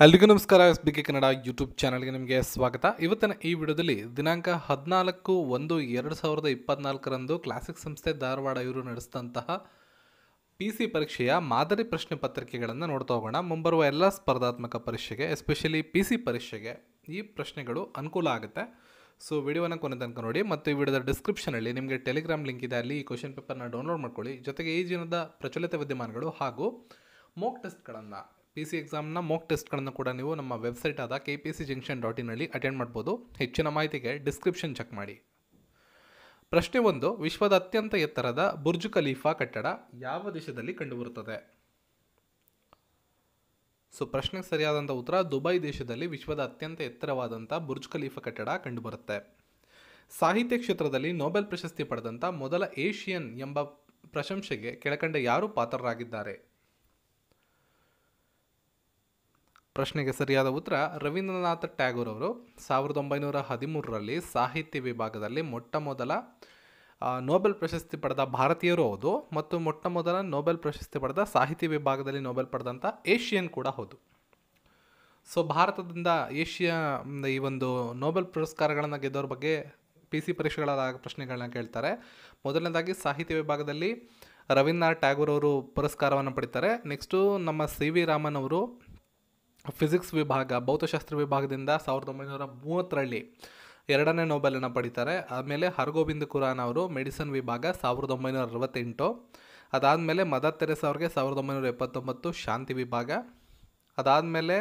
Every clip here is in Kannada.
ಎಲ್ರಿಗೂ ನಮಸ್ಕಾರ. SBK ಕನ್ನಡ ಯೂಟ್ಯೂಬ್ ಚಾನಲ್ಗೆ ನಿಮಗೆ ಸ್ವಾಗತ. ಇವತ್ತಿನ ಈ ವಿಡಿಯೋದಲ್ಲಿ ದಿನಾಂಕ 14/1/2024 ಕ್ಲಾಸಿಕ್ ಸಂಸ್ಥೆ ಧಾರವಾಡ ಇವರು ನಡೆಸಿದಂತಹ PC ಪರೀಕ್ಷೆಯ ಮಾದರಿ ಪ್ರಶ್ನೆ ಪತ್ರಿಕೆಗಳನ್ನು ನೋಡ್ತಾ ಹೋಗೋಣ. ಮುಂಬರುವ ಎಲ್ಲ ಸ್ಪರ್ಧಾತ್ಮಕ ಪರೀಕ್ಷೆಗೆ, ಎಸ್ಪೆಷಲಿ PC ಪರೀಕ್ಷೆಗೆ ಈ ಪ್ರಶ್ನೆಗಳು ಅನುಕೂಲ ಆಗುತ್ತೆ. ಸೊ ವಿಡಿಯೋನ ಕೊನೆ ತನಕ ನೋಡಿ. ಮತ್ತು ಈ ವಿಡಿಯೋದ ಡಿಸ್ಕ್ರಿಪ್ಷನಲ್ಲಿ ನಿಮಗೆ ಟೆಲಿಗ್ರಾಮ್ ಲಿಂಕ್ ಇದೆ, ಅಲ್ಲಿ ಈ ಕ್ವಶನ್ ಪೇಪರ್ನ ಡೌನ್ಲೋಡ್ ಮಾಡ್ಕೊಳ್ಳಿ. ಜೊತೆಗೆ ಈ ದಿನದ ಪ್ರಚಲಿತ ವಿದ್ಯಮಾನಗಳು ಹಾಗೂ ಮೋಕ್ ಟೆಸ್ಟ್ಗಳನ್ನು, PC ಎಕ್ಸಾಮ್ನ ಮೋಕ್ ಟೆಸ್ಟ್ಗಳನ್ನು ಕೂಡ ನೀವು ನಮ್ಮ ವೆಬ್ಸೈಟ್ ಆದ kpcjunction.in ಅಲ್ಲಿ ಅಟೆಂಡ್ ಮಾಡ್ಬೋದು. ಹೆಚ್ಚಿನ ಮಾಹಿತಿಗೆ ಡಿಸ್ಕ್ರಿಪ್ಷನ್ ಚೆಕ್ ಮಾಡಿ. ಪ್ರಶ್ನೆ 1, ವಿಶ್ವದ ಅತ್ಯಂತ ಎತ್ತರದ ಬುರ್ಜ್ ಖಲೀಫಾ ಕಟ್ಟಡ ಯಾವ ದೇಶದಲ್ಲಿ ಕಂಡುಬರುತ್ತದೆ? ಸೊ ಪ್ರಶ್ನೆಗೆ ಸರಿಯಾದಂಥ ಉತ್ತರ ದುಬೈ ದೇಶದಲ್ಲಿ ವಿಶ್ವದ ಅತ್ಯಂತ ಎತ್ತರವಾದಂಥ ಬುರ್ಜ್ ಖಲೀಫಾ ಕಟ್ಟಡ ಕಂಡುಬರುತ್ತೆ. ಸಾಹಿತ್ಯ ಕ್ಷೇತ್ರದಲ್ಲಿ ನೊಬೆಲ್ ಪ್ರಶಸ್ತಿ ಪಡೆದಂಥ ಮೊದಲ ಏಷಿಯನ್ ಎಂಬ ಪ್ರಶಂಸೆಗೆ ಕೆಳಕಂಡ ಯಾರು ಪಾತ್ರರಾಗಿದ್ದಾರೆ? ಪ್ರಶ್ನೆಗೆ ಸರಿಯಾದ ಉತ್ತರ ರವೀಂದ್ರನಾಥ ಟ್ಯಾಗೋರ್ ಅವರು 1913ರಲ್ಲಿ ಸಾಹಿತ್ಯ ವಿಭಾಗದಲ್ಲಿ ಮೊಟ್ಟ ಮೊದಲ ನೊಬೆಲ್ ಪ್ರಶಸ್ತಿ ಪಡೆದ ಭಾರತೀಯರು ಹೌದು, ಮತ್ತು ಮೊಟ್ಟ ಮೊದಲ ನೊಬೆಲ್ ಪ್ರಶಸ್ತಿ ಪಡೆದ ಸಾಹಿತ್ಯ ವಿಭಾಗದಲ್ಲಿ ನೊಬೆಲ್ ಪಡೆದಂಥ ಏಷಿಯನ್ ಕೂಡ ಹೌದು. ಸೊ ಭಾರತದಿಂದ ಏಷ್ಯಾ ಈ ಒಂದು ನೊಬೆಲ್ ಪುರಸ್ಕಾರಗಳನ್ನು ಗೆದ್ದವ್ರ ಬಗ್ಗೆ PC ಪರೀಕ್ಷೆಗಳ ಪ್ರಶ್ನೆಗಳನ್ನ ಕೇಳ್ತಾರೆ. ಮೊದಲನೇದಾಗಿ ಸಾಹಿತ್ಯ ವಿಭಾಗದಲ್ಲಿ ರವೀಂದ್ರನಾಥ್ ಟ್ಯಾಗೋರ್ ಅವರು ಪುರಸ್ಕಾರವನ್ನು ಪಡಿತಾರೆ. ನೆಕ್ಸ್ಟು ನಮ್ಮ CV ರಾಮನ್ ಅವರು ಫಿಸಿಕ್ಸ್ ವಿಭಾಗ, ಭೌತಶಾಸ್ತ್ರ ವಿಭಾಗದಿಂದ 1930ರಲ್ಲಿ ಎರಡನೇ ನೊಬೆಲನ್ನು ಪಡಿತಾರೆ. ಆಮೇಲೆ ಹರಗೋಬಿಂದ್ ಖುರಾನ ಅವರು ಮೆಡಿಸಿನ್ ವಿಭಾಗ 1968. ಅದಾದಮೇಲೆ ಮದರ್ ತೆರೇಸಾ ಅವ್ರಿಗೆ 1979 ಶಾಂತಿ ವಿಭಾಗ. ಅದಾದಮೇಲೆ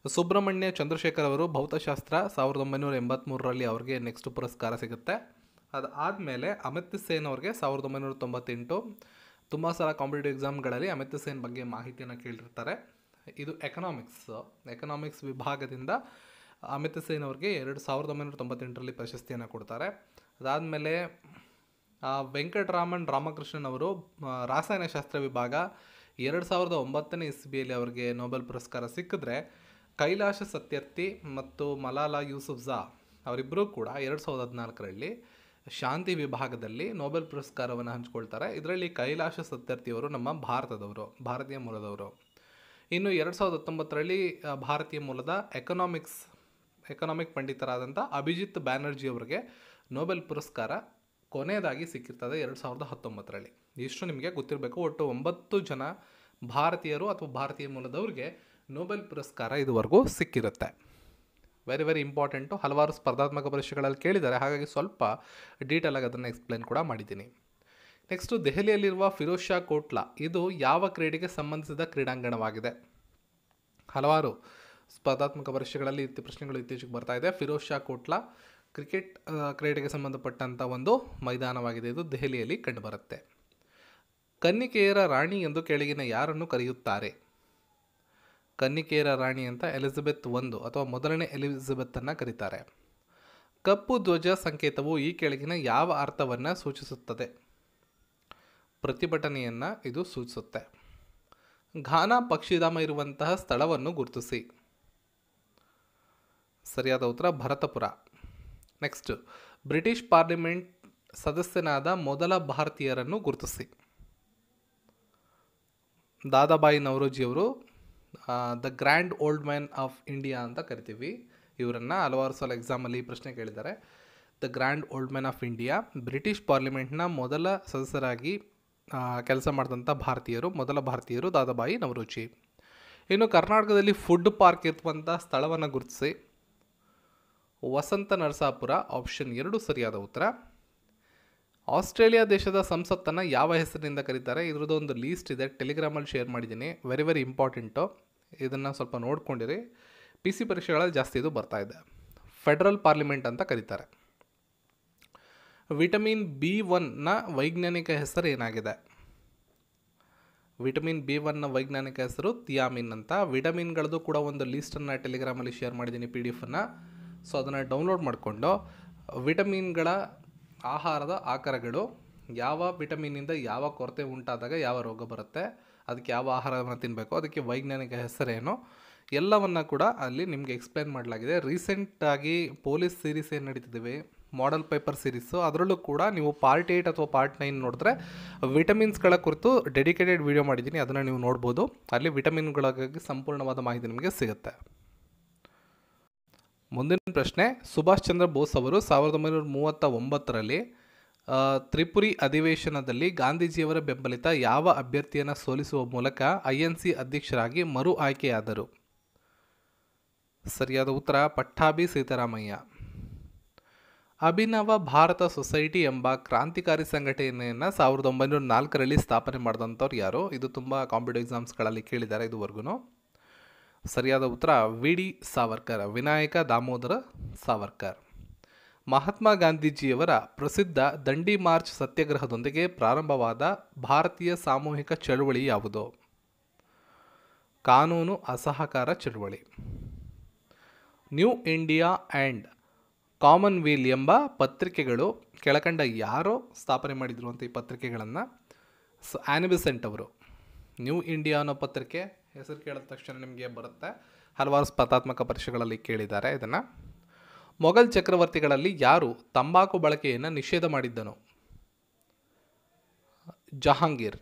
ಸುಬ್ರಹ್ಮಣ್ಯ ಚಂದ್ರಶೇಖರ್ ಅವರು ಭೌತಶಾಸ್ತ್ರ 1983ರಲ್ಲಿ ಅವ್ರಿಗೆ ನೆಕ್ಸ್ಟ್ ಪುರಸ್ಕಾರ ಸಿಗುತ್ತೆ. ಅದಾದಮೇಲೆ ಅಮಿತ್ ಸೇನ್ ಅವ್ರಿಗೆ 1998. ತುಂಬ ಸಲ ಕಾಂಪಿಟೇಟಿವ್ ಎಕ್ಸಾಮ್ಗಳಲ್ಲಿ ಅಮಿತ್ ಸೇನ್ ಬಗ್ಗೆ ಮಾಹಿತಿಯನ್ನು ಕೇಳಿರ್ತಾರೆ. ಇದು ಎಕನಾಮಿಕ್ಸ್ ವಿಭಾಗದಿಂದ ಅಮಿತ್ ಸೇನ್ ಅವ್ರಿಗೆ 1998ರಲ್ಲಿ ಪ್ರಶಸ್ತಿಯನ್ನು ಕೊಡ್ತಾರೆ. ಅದಾದಮೇಲೆ ವೆಂಕಟರಾಮನ್ ರಾಮಕೃಷ್ಣನ್ ಅವರು ರಾಸಾಯನಶಾಸ್ತ್ರ ವಿಭಾಗ 2009ನೇ ಇಸ್ವಿಯಲ್ಲಿ ಅವರಿಗೆ ನೊಬೆಲ್ ಪುರಸ್ಕಾರ ಸಿಕ್ಕಿದ್ರೆ, ಕೈಲಾಶ ಸತ್ಯರ್ಥಿ ಮತ್ತು ಮಲಾಲಾ ಯೂಸುಫ್ಜಾ ಅವರಿಬ್ಬರೂ ಕೂಡ 2014ರಲ್ಲಿ ಶಾಂತಿ ವಿಭಾಗದಲ್ಲಿ ನೊಬೆಲ್ ಪುರಸ್ಕಾರವನ್ನು ಹಂಚಿಕೊಳ್ತಾರೆ. ಇದರಲ್ಲಿ ಕೈಲಾಶ ಸತ್ಯರ್ಥಿಯವರು ನಮ್ಮ ಭಾರತೀಯ ಮೂಲದವರು. ಇನ್ನು 2019ರಲ್ಲಿ ಭಾರತೀಯ ಮೂಲದ ಎಕನಾಮಿಕ್ ಪಂಡಿತರಾದಂಥ ಅಭಿಜಿತ್ ಬ್ಯಾನರ್ಜಿ ಅವರಿಗೆ ನೊಬೆಲ್ ಪುರಸ್ಕಾರ ಕೊನೆಯದಾಗಿ ಸಿಕ್ಕಿರ್ತದೆ 2019ರಲ್ಲಿ. ಇಷ್ಟು ನಿಮಗೆ ಗೊತ್ತಿರಬೇಕು. ಒಟ್ಟು 9 ಜನ ಭಾರತೀಯರು ಅಥವಾ ಭಾರತೀಯ ಮೂಲದವ್ರಿಗೆ ನೊಬೆಲ್ ಪುರಸ್ಕಾರ ಇದುವರೆಗೂ ಸಿಕ್ಕಿರುತ್ತೆ. Very important. ಹಲವಾರು ಸ್ಪರ್ಧಾತ್ಮಕ ಪರೀಕ್ಷೆಗಳಲ್ಲಿ ಕೇಳಿದ್ದಾರೆ, ಹಾಗಾಗಿ ಸ್ವಲ್ಪ ಡೀಟೇಲ್ ಆಗಿ ಅದನ್ನು ಎಕ್ಸ್ಪ್ಲೇನ್ ಕೂಡ ಮಾಡಿದ್ದೀನಿ. ನೆಕ್ಸ್ಟು ದೆಹಲಿಯಲ್ಲಿರುವ ಫಿರೋಜ್ ಶಾ ಕೋಟ್ಲಾ ಇದು ಯಾವ ಕ್ರೀಡೆಗೆ ಸಂಬಂಧಿಸಿದ ಕ್ರೀಡಾಂಗಣವಾಗಿದೆ? ಹಲವಾರು ಸ್ಪರ್ಧಾತ್ಮಕ ಪರೀಕ್ಷೆಗಳಲ್ಲಿ ಪ್ರಶ್ನೆಗಳು ಇತ್ತೀಚೆಗೆ ಬರ್ತಾ ಇದೆ. ಫಿರೋಜ್ ಶಾ ಕೋಟ್ಲಾ ಕ್ರಿಕೆಟ್ ಕ್ರೀಡೆಗೆ ಸಂಬಂಧಪಟ್ಟಂಥ ಒಂದು ಮೈದಾನವಾಗಿದೆ. ಇದು ದೆಹಲಿಯಲ್ಲಿ ಕಂಡುಬರುತ್ತೆ. ಕನ್ನಿಕೆಯರ ರಾಣಿ ಎಂದು ಕೆಳಗಿನ ಯಾರನ್ನು ಕರೆಯುತ್ತಾರೆ? ಕನ್ನಿಕೆಯರ ರಾಣಿ ಅಂತ ಎಲಿಜಬೆತ್ I ಅಥವಾ ಮೊದಲನೇ ಎಲಿಜಬೆತ್ತನ್ನು ಕರೀತಾರೆ. ಕಪ್ಪು ಧ್ವಜ ಸಂಕೇತವು ಈ ಕೆಳಗಿನ ಯಾವ ಅರ್ಥವನ್ನು ಸೂಚಿಸುತ್ತದೆ? ಪ್ರತಿಭಟನೆಯನ್ನು ಇದು ಸೂಚಿಸುತ್ತೆ. ಘಾನಾ ಪಕ್ಷಿಧಾಮ ಇರುವಂತಹ ಸ್ಥಳವನ್ನು ಗುರುತಿಸಿ. ಸರಿಯಾದ ಉತ್ತರ ಭರತಪುರ. ನೆಕ್ಸ್ಟ್, ಬ್ರಿಟಿಷ್ ಪಾರ್ಲಿಮೆಂಟ್ ಸದಸ್ಯನಾದ ಮೊದಲ ಭಾರತೀಯರನ್ನು ಗುರುತಿಸಿ. ದಾದಾಬಾಯಿ ನವರೋಜಿಯವರು the grand old man of India ಅಂತ ಕರಿತೀವಿ ಇವರನ್ನು. ಹಲವಾರು ಸಲ ಎಕ್ಸಾಮಲ್ಲಿ ಈ ಪ್ರಶ್ನೆ ಕೇಳಿದ್ದಾರೆ. The grand old man of India, British ಪಾರ್ಲಿಮೆಂಟ್ನ ಮೊದಲ ಸದಸ್ಯರಾಗಿ ಕೆಲಸ ಮಾಡಿದಂಥ ಮೊದಲ ಭಾರತೀಯರು ದಾದಾಬಾಯಿ ನವರೋಜಿ. ಇನ್ನು ಕರ್ನಾಟಕದಲ್ಲಿ ಫುಡ್ ಪಾರ್ಕ್ ಇರುವಂಥ ಸ್ಥಳವನ್ನು ಗುರುತಿಸಿ. ವಸಂತ ನರಸಾಪುರ, ಆಪ್ಷನ್ 2 ಸರಿಯಾದ ಉತ್ತರ. ಆಸ್ಟ್ರೇಲಿಯಾ ದೇಶದ ಸಂಸತ್ತನ್ನು ಯಾವ ಹೆಸರಿನಿಂದ ಕರೀತಾರೆ? ಇದ್ರದ್ದು ಒಂದು ಲೀಸ್ಟ್ ಇದೆ, ಟೆಲಿಗ್ರಾಮಲ್ಲಿ ಶೇರ್ ಮಾಡಿದ್ದೀನಿ. Very important. ಇದನ್ನು ಸ್ವಲ್ಪ ನೋಡ್ಕೊಂಡಿರಿ. PC ಪರೀಕ್ಷೆಗಳಲ್ಲಿ ಜಾಸ್ತಿ ಇದು ಬರ್ತಾ ಇದೆ. ಫೆಡರಲ್ ಪಾರ್ಲಿಮೆಂಟ್ ಅಂತ ಕರೀತಾರೆ. ವಿಟಮಿನ್ B1ನ ವೈಜ್ಞಾನಿಕ ಹೆಸರು ಏನಾಗಿದೆ? ವಿಟಮಿನ್ B1ನ ವೈಜ್ಞಾನಿಕ ಹೆಸರು ಥಿಯಾಮಿನ್ ಅಂತ. ವಿಟಮಿನ್ಗಳದ್ದು ಕೂಡ ಒಂದು ಲೀಸ್ಟನ್ನು ಟೆಲಿಗ್ರಾಮಲ್ಲಿ ಶೇರ್ ಮಾಡಿದ್ದೀನಿ, PDF-ಅನ್ನು. ಸೊ ಅದನ್ನು ಡೌನ್ಲೋಡ್ ಮಾಡಿಕೊಂಡು ವಿಟಮಿನ್ಗಳ ಆಹಾರದ ಆಕಾರಗಳು, ಯಾವ ವಿಟಮಿನಿಂದ ಯಾವ ಕೊರತೆ ಉಂಟಾದಾಗ ಯಾವ ರೋಗ ಬರುತ್ತೆ, ಅದಕ್ಕೆ ಯಾವ ಆಹಾರವನ್ನು ತಿನ್ನಬೇಕು, ಅದಕ್ಕೆ ವೈಜ್ಞಾನಿಕ ಹೆಸರೇನು, ಎಲ್ಲವನ್ನು ಕೂಡ ಅಲ್ಲಿ ನಿಮಗೆ ಎಕ್ಸ್ಪ್ಲೇನ್ ಮಾಡಲಾಗಿದೆ. ರೀಸೆಂಟಾಗಿ ಪೊಲೀಸ್ ಸೀರೀಸ್ ಏನು ನಡೀತಿದ್ದೀವಿ, ಮಾಡೆಲ್ ಪೇಪರ್ ಸೀರೀಸು. ಅದರಲ್ಲೂ ಕೂಡ ನೀವು ಪಾರ್ಟ್ 8 ಅಥವಾ ಪಾರ್ಟ್ 9 ನೋಡಿದ್ರೆ ವಿಟಮಿನ್ಸ್ಗಳ ಕುರಿತು ಡೆಡಿಕೇಟೆಡ್ ವಿಡಿಯೋ ಮಾಡಿದ್ದೀನಿ, ಅದನ್ನು ನೀವು ನೋಡ್ಬೋದು. ಅಲ್ಲಿ ವಿಟಮಿನ್ಗಳಿಗಾಗಿ ಸಂಪೂರ್ಣವಾದ ಮಾಹಿತಿ ನಿಮಗೆ ಸಿಗುತ್ತೆ. ಮುಂದಿನ ಪ್ರಶ್ನೆ, ಸುಭಾಷ್ ಚಂದ್ರ ಬೋಸ್ ಅವರು 1939ರಲ್ಲಿ ತ್ರಿಪುರಿ ಅಧಿವೇಶನದಲ್ಲಿ ಗಾಂಧೀಜಿಯವರ ಬೆಂಬಲಿತ ಯಾವ ಅಭ್ಯರ್ಥಿಯನ್ನು ಸೋಲಿಸುವ ಮೂಲಕ INC ಅಧ್ಯಕ್ಷರಾಗಿ ಮರು ಆಯ್ಕೆಯಾದರು? ಸರಿಯಾದ ಉತ್ತರ ಪಟ್ಟಾಭಿ ಸೀತಾರಾಮಯ್ಯ. ಅಭಿನವ ಭಾರತ ಸೊಸೈಟಿ ಎಂಬ ಕ್ರಾಂತಿಕಾರಿ ಸಂಘಟನೆಯನ್ನು 1904ರಲ್ಲಿ ಸ್ಥಾಪನೆ ಮಾಡಿದಂಥವ್ರು ಯಾರು? ಇದು ತುಂಬ ಕಾಂಪಿಟೇಟಿವ್ ಎಕ್ಸಾಮ್ಸ್ಗಳಲ್ಲಿ ಕೇಳಿದ್ದಾರೆ ಇದುವರೆಗೂ. ಸರಿಯಾದ ಉತ್ತರ VD ಸಾವರ್ಕರ್, ವಿನಾಯಕ ದಾಮೋದರ ಸಾವರ್ಕರ್. ಮಹಾತ್ಮ ಗಾಂಧೀಜಿಯವರ ಪ್ರಸಿದ್ಧ ದಂಡಿ ಮಾರ್ಚ್ ಸತ್ಯಾಗ್ರಹದೊಂದಿಗೆ ಪ್ರಾರಂಭವಾದ ಭಾರತೀಯ ಸಾಮೂಹಿಕ ಚಳುವಳಿ ಯಾವುದು? ಕಾನೂನು ಅಸಹಕಾರ ಚಳುವಳಿ. ನ್ಯೂ ಇಂಡಿಯಾ ಆ್ಯಂಡ್ ಕಾಮನ್ವೆಲ್ತ್ ಎಂಬ ಪತ್ರಿಕೆಗಳು ಕೆಳಕಂಡ ಯಾರೋ ಸ್ಥಾಪನೆ ಮಾಡಿದರು ಅಂತ ಈ ಪತ್ರಿಕೆಗಳನ್ನು? ಆ್ಯನಿ ಬೆಸೆಂಟ್ ಅವರು. ನ್ಯೂ ಇಂಡಿಯಾ ಅನ್ನೋ ಪತ್ರಿಕೆ ಹೆಸರು ಕೇಳಿದ ತಕ್ಷಣ ನಿಮಗೆ ಬರುತ್ತೆ, ಹಲವಾರು ಸ್ಪರ್ಧಾತ್ಮಕ ಪರೀಕ್ಷೆಗಳಲ್ಲಿ ಕೇಳಿದ್ದಾರೆ ಇದನ್ನು. ಮೊಘಲ್ ಚಕ್ರವರ್ತಿಗಳಲ್ಲಿ ಯಾರು ತಂಬಾಕು ಬಳಕೆಯನ್ನು ನಿಷೇಧ ಮಾಡಿದ್ದನು? ಜಹಾಂಗೀರ್.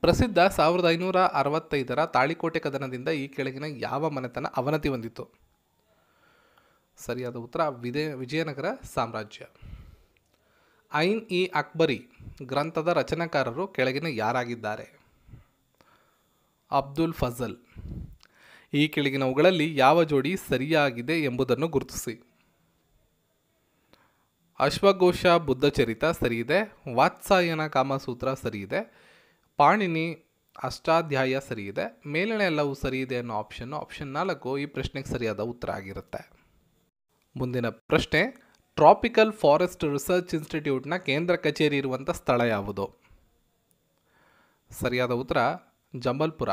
ಪ್ರಸಿದ್ಧ 1565ರ ತಾಳಿಕೋಟೆ ಕದನದಿಂದ ಈ ಕೆಳಗಿನ ಯಾವ ಮನೆತನ ಅವನತಿ ಹೊಂದಿತು? ಸರಿಯಾದ ಉತ್ತರ ವಿಜಯನಗರ ಸಾಮ್ರಾಜ್ಯ. ಐನ್-ಇ-ಅಕ್ಬರಿ ಗ್ರಂಥದ ರಚನಾಕಾರರು ಕೆಳಗಿನ ಯಾರಾಗಿದ್ದಾರೆ? ಅಬ್ದುಲ್ ಫಜಲ್. ಈ ಕೆಳಗಿನವುಗಳಲ್ಲಿ ಯಾವ ಜೋಡಿ ಸರಿಯಾಗಿದೆ ಎಂಬುದನ್ನು ಗುರುತಿಸಿ? ಅಶ್ವಘೋಷ ಬುದ್ಧಚರಿತ ಸರಿಯಿದೆ, ವಾತ್ಸಾಯನ ಕಾಮಸೂತ್ರ ಸರಿಯಿದೆ, ಪಾಣಿನಿ ಅಷ್ಟಾಧ್ಯಾಯ ಸರಿಯಿದೆ, ಮೇಲಿನ ಎಲ್ಲವೂ ಸರಿಯಿದೆ ಅನ್ನೋ ಆಪ್ಷನ್ 4 ಈ ಪ್ರಶ್ನೆಗೆ ಸರಿಯಾದ ಉತ್ತರ ಆಗಿರುತ್ತೆ. ಮುಂದಿನ ಪ್ರಶ್ನೆ, ಟ್ರಾಪಿಕಲ್ ಫಾರೆಸ್ಟ್ ರಿಸರ್ಚ್ ಇನ್ಸ್ಟಿಟ್ಯೂಟ್ನ ಕೇಂದ್ರ ಕಚೇರಿ ಇರುವಂಥ ಸ್ಥಳ ಯಾವುದು? ಸರಿಯಾದ ಉತ್ತರ ಜಂಬಲ್ಪುರ.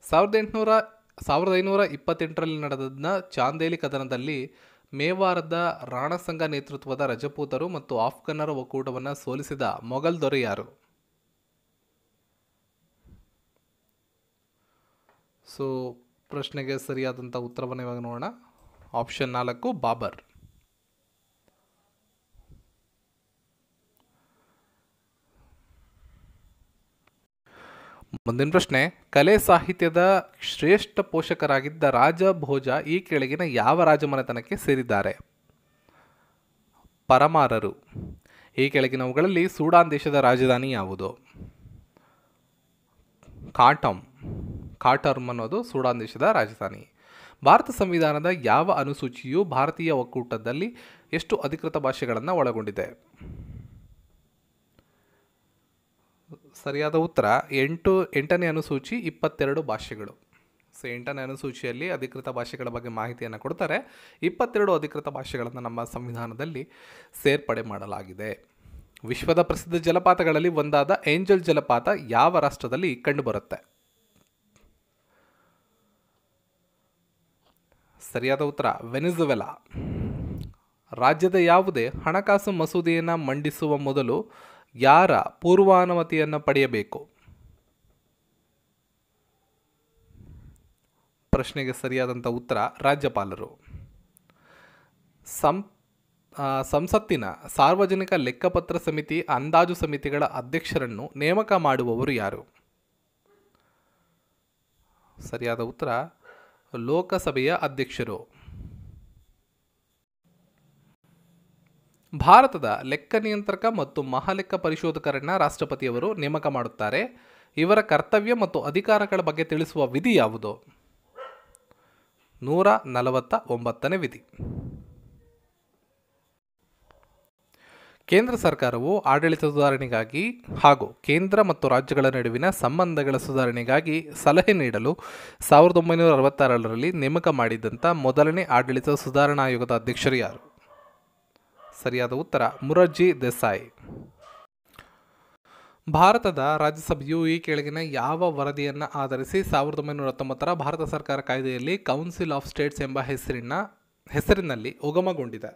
1528ರಲ್ಲಿ ನಡೆದ ಚಾಂದೇಲಿ ಕದನದಲ್ಲಿ ಮೇವಾರದ ರಾಣಸಂಗ ನೇತೃತ್ವದ ರಜಪೂತರು ಮತ್ತು ಆಫ್ಘನ್ನರ ಒಕ್ಕೂಟವನ್ನು ಸೋಲಿಸಿದ ಮೊಘಲ್ ದೊರೆ ಯಾರು? ಸೊ ಪ್ರಶ್ನೆಗೆ ಸರಿಯಾದಂಥ ಉತ್ತರವನ್ನು ಇವಾಗ ನೋಡೋಣ. ಆಪ್ಷನ್ 4 ಬಾಬರ್. ಮುಂದಿನ ಪ್ರಶ್ನೆ, ಕಲೆ ಸಾಹಿತ್ಯದ ಶ್ರೇಷ್ಠ ಪೋಷಕರಾಗಿದ್ದ ರಾಜ ಭೋಜ ಈ ಕೆಳಗಿನ ಯಾವ ರಾಜಮನೆತನಕ್ಕೆ ಸೇರಿದ್ದಾರೆ? ಪರಮಾರರು. ಈ ಕೆಳಗಿನವುಗಳಲ್ಲಿ ಸೂಡಾನ್ ದೇಶದ ರಾಜಧಾನಿ ಯಾವುದು? ಖಾರ್ಟೂಮ್ ಅನ್ನೋದು ಸೂಡಾನ್ ದೇಶದ ರಾಜಧಾನಿ. ಭಾರತ ಸಂವಿಧಾನದ ಯಾವ ಅನುಸೂಚಿಯು ಭಾರತೀಯ ಒಕ್ಕೂಟದಲ್ಲಿ ಎಷ್ಟು ಅಧಿಕೃತ ಭಾಷೆಗಳನ್ನು ಒಳಗೊಂಡಿದೆ? ಸರಿಯಾದ ಉತ್ತರ 8ನೇ ಅನುಸೂಚಿ 22 ಭಾಷೆಗಳು. ಸೊ 8ನೇ ಅನುಸೂಚಿಯಲ್ಲಿ ಅಧಿಕೃತ ಭಾಷೆಗಳ ಬಗ್ಗೆ ಮಾಹಿತಿಯನ್ನು ಕೊಡ್ತಾರೆ. 22 ಅಧಿಕೃತ ಭಾಷೆಗಳನ್ನು ನಮ್ಮ ಸಂವಿಧಾನದಲ್ಲಿ ಸೇರ್ಪಡೆ ಮಾಡಲಾಗಿದೆ. ವಿಶ್ವದ ಪ್ರಸಿದ್ಧ ಜಲಪಾತಗಳಲ್ಲಿ ಒಂದಾದ ಏಂಜಲ್ ಜಲಪಾತ ಯಾವ ರಾಷ್ಟ್ರದಲ್ಲಿ ಕಂಡುಬರುತ್ತೆ? ಸರಿಯಾದ ಉತ್ತರ ವೆನಿಜುವೆಲಾ. ರಾಜ್ಯದ ಯಾವುದೇ ಹಣಕಾಸು ಮಸೂದೆಯನ್ನು ಮಂಡಿಸುವ ಮೊದಲು ಯಾರ ಪೂರ್ವಾನುಮತಿಯನ್ನು ಪಡೆಯಬೇಕು? ಪ್ರಶ್ನೆಗೆ ಸರಿಯಾದಂಥ ಉತ್ತರ ರಾಜ್ಯಪಾಲರು. ಸಂಸತ್ತಿನ ಸಾರ್ವಜನಿಕ ಲೆಕ್ಕಪತ್ರ ಸಮಿತಿ ಅಂದಾಜು ಸಮಿತಿಗಳ ಅಧ್ಯಕ್ಷರನ್ನು ನೇಮಕ ಮಾಡುವವರು ಯಾರು? ಸರಿಯಾದ ಉತ್ತರ ಲೋಕಸಭೆಯ ಅಧ್ಯಕ್ಷರು. ಭಾರತದ ಲೆಕ್ಕ ನಿಯಂತ್ರಕ ಮತ್ತು ಮಹಾಲೆಕ್ಕ ಪರಿಶೋಧಕರನ್ನು ರಾಷ್ಟ್ರಪತಿಯವರು ನೇಮಕ ಮಾಡುತ್ತಾರೆ. ಇವರ ಕರ್ತವ್ಯ ಮತ್ತು ಅಧಿಕಾರಗಳ ಬಗ್ಗೆ ತಿಳಿಸುವ ವಿಧಿ ಯಾವುದು? 149ನೇ ವಿಧಿ. ಕೇಂದ್ರ ಸರ್ಕಾರವು ಆಡಳಿತ ಸುಧಾರಣೆಗಾಗಿ ಹಾಗೂ ಕೇಂದ್ರ ಮತ್ತು ರಾಜ್ಯಗಳ ನಡುವಿನ ಸಂಬಂಧಗಳ ಸುಧಾರಣೆಗಾಗಿ ಸಲಹೆ ನೀಡಲು 1966ರಲ್ಲಿ ನೇಮಕ ಮಾಡಿದಂಥ ಮೊದಲನೇ ಆಡಳಿತ ಸುಧಾರಣಾ ಆಯೋಗದ ಅಧ್ಯಕ್ಷರು ಯಾರು? ಸರಿಯಾದ ಉತ್ತರ ಮೊರಾರ್ಜಿ ದೇಸಾಯಿ. ಭಾರತದ ರಾಜ್ಯಸಭೆಯು ಈ ಕೆಳಗಿನ ಯಾವ ವರದಿಯನ್ನು ಆಧರಿಸಿ 1919ರ ಭಾರತ ಸರ್ಕಾರ ಕಾಯ್ದೆಯಲ್ಲಿ ಕೌನ್ಸಿಲ್ ಆಫ್ ಸ್ಟೇಟ್ಸ್ ಎಂಬ ಹೆಸರಿನಲ್ಲಿ ಉಗಮಗೊಂಡಿದೆ?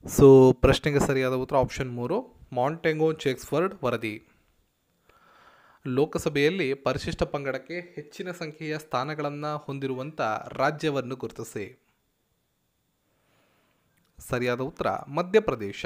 ಸೊ ಪ್ರಶ್ನೆಗೆ ಸರಿಯಾದ ಉತ್ತರ ಆಪ್ಷನ್ 3 ಮಾಂಟೆಗೊ ಚೆಕ್ಸ್ಫರ್ಡ್ ವರದಿ. ಲೋಕಸಭೆಯಲ್ಲಿ ಪರಿಶಿಷ್ಟ ಪಂಗಡಕ್ಕೆ ಹೆಚ್ಚಿನ ಸಂಖ್ಯೆಯ ಸ್ಥಾನಗಳನ್ನು ಹೊಂದಿರುವಂಥ ರಾಜ್ಯವನ್ನು ಗುರುತಿಸಿ. ಸರಿಯಾದ ಉತ್ತರ ಮಧ್ಯಪ್ರದೇಶ.